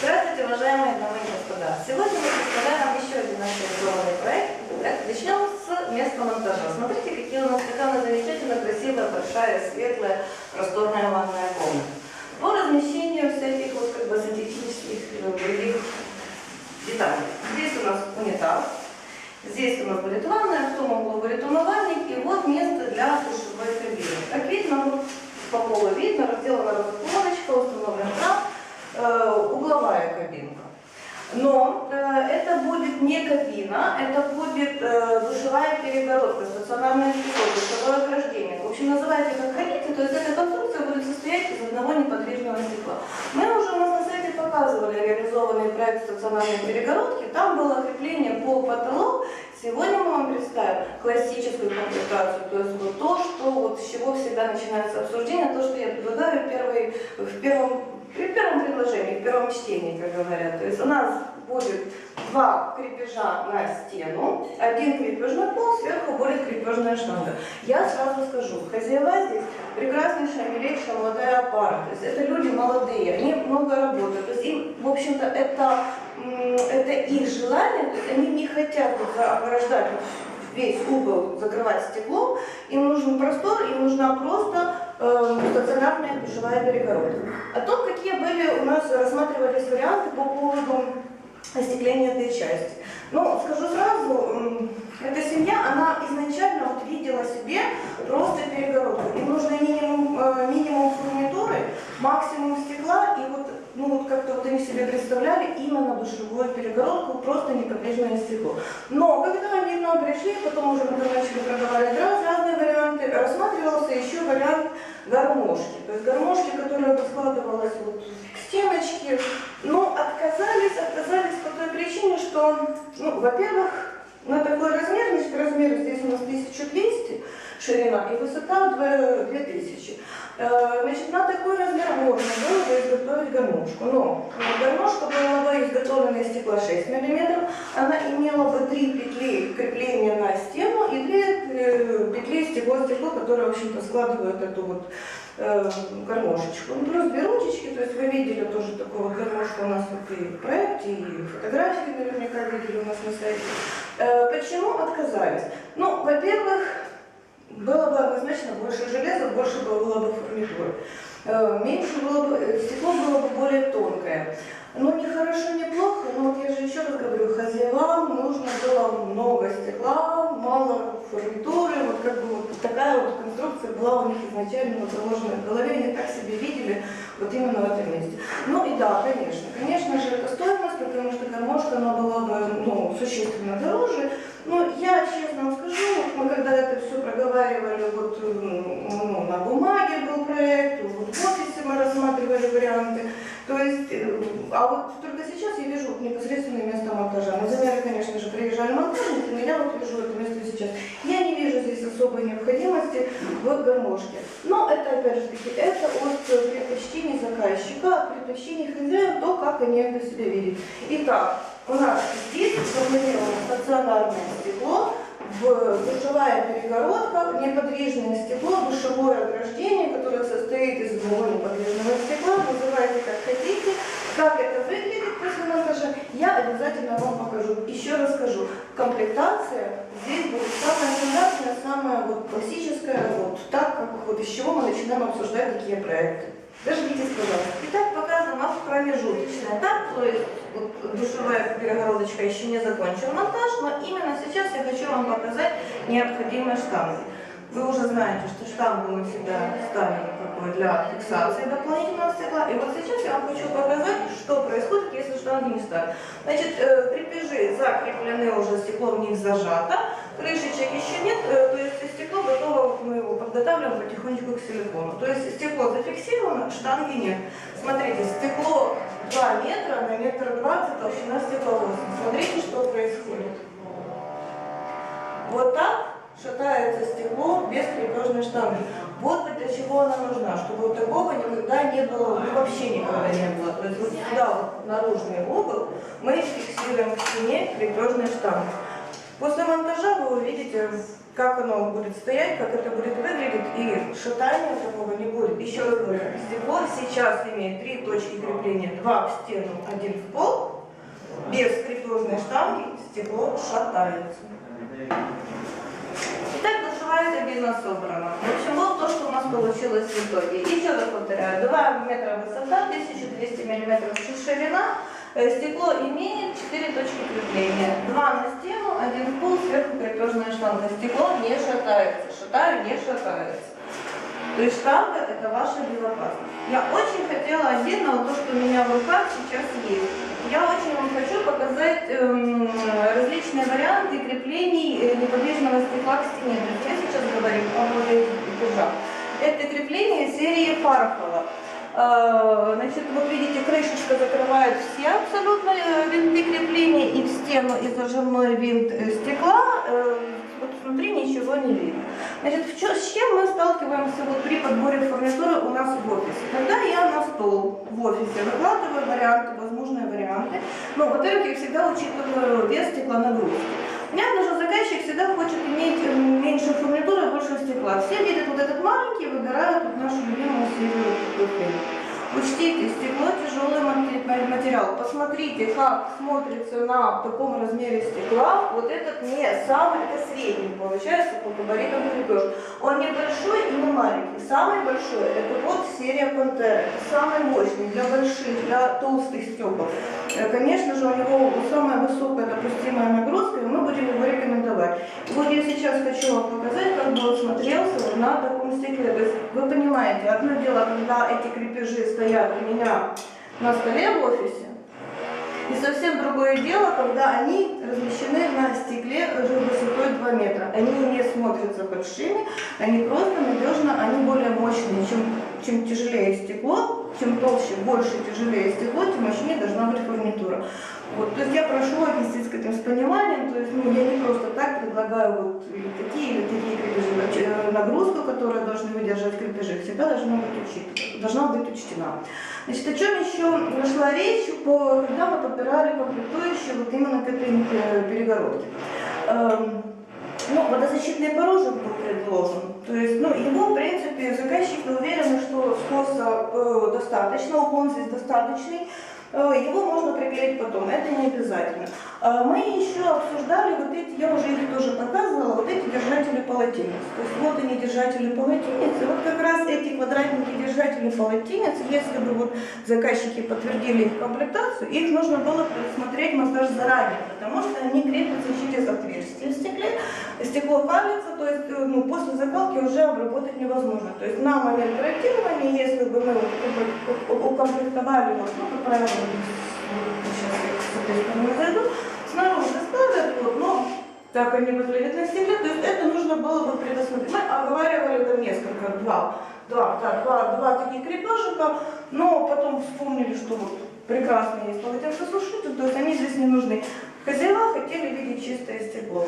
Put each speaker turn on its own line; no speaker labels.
Здравствуйте, уважаемые дамы и господа. Сегодня мы представляем еще один наш реализованный проект. Начнем с места монтажа. Смотрите, какая у нас замечательно красивая, большая, светлая, просторная ванная комната. По размещению всяких сантехнических других деталей. Здесь у нас унитаз, здесь у нас будет ванная, в том углу будет умывальник, и вот место для душевой кабины. Как видно, по полу видно, разделана разделочка, установлен кран, угловая кабинка. Но это будет не кабина, это будет душевая перегородка, стационарное стекло, душевое ограждение. В общем, называйте как хотите, то есть эта конструкция будет состоять из одного неподвижного стекла. Мы уже у нас на сайте показывали реализованный проект стационарной перегородки, там было крепление по потолок. Сегодня мы вам представим классическую комплектацию, то есть вот то, что с чего всегда начинается обсуждение, то, что я предлагаю при первом предложении, в первом чтении, как говорят. То есть у нас будет два крепежа на стену, один крепежный пол, сверху будет крепежная штанга. Я сразу скажу, хозяева здесь прекраснейшая, милейшая молодая пара, то есть это люди молодые, они много работают, то есть им, в общем-то, это их желание, то есть они не хотят ограждать весь угол, закрывать стеклом, им нужен простор, им нужна просто стационарная душевая перегородка. О том, какие были у нас рассматривались варианты по поводу остекления этой части. Ну, скажу сразу, эта семья, она изначально видела себе просто перегородку. Им нужно минимум фурнитуры, максимум стекла, и как-то они себе представляли именно душевую перегородку, просто неподвижное стекло. Но когда они к нам пришли, потом уже мы начали проговаривать разные варианты, рассматривался еще вариант гармошки. То есть гармошки, которая бы складывалась к стеночке, но отказались по той причине, что, во-первых, на такой размер здесь у нас 1200 ширина и высота 2000. Значит, на такой размер можно было бы изготовить гармошку, но гармошка была бы изготовлена из стекла 6 мм, она имела бы 3 петли крепления на стену и 2 петли стекло, которые, в общем-то, складывают эту гармошечку. Плюс 2 ручечки, то есть вы видели тоже такую гармошку у нас и в проекте, и фотографии наверняка видели у нас на сайте. Почему отказались? Ну, во-первых, было бы однозначно больше железа, больше было бы фурнитуры. Меньше было бы, стекло было бы более тонкое. Ну, не хорошо, не плохо, но я же еще раз говорю, хозяевам нужно было много стекла, мало фурнитуры, такая конструкция была у них изначально заложена в голове, они так себе видели именно в этом месте. Ну и да, конечно же, это стоимость, потому что гармошка, она была бы, существенно дороже. Но я честно вам скажу, мы когда это все проговаривали, на бумаге был проект, в офисе мы рассматривали варианты, то есть, только сейчас я вижу непосредственное место монтажа. На замеры, конечно же, приезжали монтажники, но я вижу это место сейчас. Я не вижу здесь особой необходимости в гармошке. Но это, опять же таки, это от предпочтений заказчика, от предпочтений хозяев, то, как они это себя видят. Итак, у нас здесь запланировано стационарное стекло, душевая перегородка, неподвижное стекло, душевое ограждение, которое состоит из одного неподвижного стекла, называйте как хотите. Как это выглядит после монтажа, я обязательно вам покажу. Еще раз скажу, комплектация здесь будет самая стандартная, самая классическая, так как из чего мы начинаем обсуждать такие проекты. Дождитесь, пожалуйста. Итак, показан у нас промежуточный этап, то есть душевая перегородочка еще не закончен монтаж, но именно сейчас я хочу вам показать необходимые штанги. Вы уже знаете, что штангу мы всегда ставим для фиксации дополнительного стекла. И сейчас я вам хочу показать, что происходит, если штанги не ставят. Значит, крепежи закреплены уже, стекло в них зажато, крышечек еще нет, то есть стекло готово, мы его подготавливаем потихонечку к силикону. То есть стекло зафиксировано, штанги нет. Смотрите, стекло 2 метра на 1,20 м, толщина стекла 8. Смотрите, что происходит. Вот так шатается стекло без крепежной штанги. Вот для чего она нужна, чтобы такого никогда не было, вообще никогда не было. То есть сюда, наружный угол, мы фиксируем к стене крепежной штангой. После монтажа вы увидите
как оно будет стоять, как это будет выглядеть, и шатания такого не будет. Еще раз говорю, стекло сейчас имеет 3 точки крепления, 2 в стену, 1 в пол. Без крепежной штанги стекло шатается.
Итак, душевая кабина собрана. В общем, вот то, что у нас получилось в итоге. Еще раз повторяю, 2 метра высота, 1200 мм ширина. Стекло имеет 4 точки крепления. 2 на стену, 1 в пол, сверху крепежная штанга. Стекло не шатается. Шатаю, не шатается. То есть штанга – это ваша безопасность. Я очень хотела отдельно вот то, что у меня в руках сейчас есть. Я очень вам хочу показать различные варианты креплений неподвижного стекла к стене. То есть я сейчас говорю о крепежах. Это крепление серии Пархола. Значит, вот видите, крышечка закрывает все абсолютно винты крепления, и в стену, и зажимной винт стекла, вот внутри ничего не видно. Значит, с чем мы сталкиваемся вот при подборе фурнитуры у нас в офисе? Когда я на стол в офисе выкладываю варианты, возможные варианты, ну, во-первых, я всегда учитываю вес стеклонагрузки. Понятно, что заказчик всегда хочет иметь меньше фурнитуры, больше стекла. Все видят вот этот маленький, выбирают вот нашу любимую серию туфель. Учтите, стекло тяжелый материал. Посмотрите, как смотрится на таком размере стекла. Вот этот не самый, это средний получается по габаритам крепеж. Он небольшой и не маленький. Самый большой это вот серия Пантера. Это самый мощный для больших, для толстых стекол. Конечно же, у него самая высокая допустимая нагрузка, и мы будем его рекомендовать. И вот я сейчас хочу вам показать, как бы он смотрелся вот на таком стекле. То есть вы понимаете, одно дело, когда эти крепежи стоят у меня на столе в офисе, и совсем другое дело, когда они размещены на стекле высотой 2 метра. Они не смотрятся большими, они просто надежно, они более мощные. Чем тяжелее стекло, чем толще, больше тяжелее стекло, тем мощнее должна быть фурнитура. Вот, то есть я прошу отнестись к этому с пониманием, то есть я не просто так предлагаю вот или такие крепежи, нагрузку, которую должны выдержать крепежи, всегда должна быть учтена. Значит, о чем еще шла речь, когда мы подбирали комплектующие вот именно к этой перегородке. Ну, водозащитный порожек был предложен. То есть, ну, его, в принципе, заказчики уверены, что скоса достаточно, уклон здесь достаточный. Его можно приклеить потом, это не обязательно. Мы еще обсуждали вот эти, я уже их тоже показывала, вот эти держатели полотенец. То есть вот они держатели полотенец, и вот как раз эти квадратненькие держатели полотенец, если бы вот заказчики подтвердили их комплектацию, их нужно было предусмотреть монтаж заранее, потому что они крепятся через отверстие в стекле, стекло калится, то есть ну, после закалки уже обработать невозможно. То есть на момент проектирования, если бы мы укомплектовали, вот, ну, как правило, сейчас с этой стороны зайду, снаружи ставят, вот, но так они выглядят на стекле, то есть это нужно было бы предусмотреть. Мы оговаривали там несколько, два таких крепежика, но потом вспомнили, что вот прекрасно есть полотенцесушитель, то есть они здесь не нужны. Хозяева хотели видеть чистое стекло.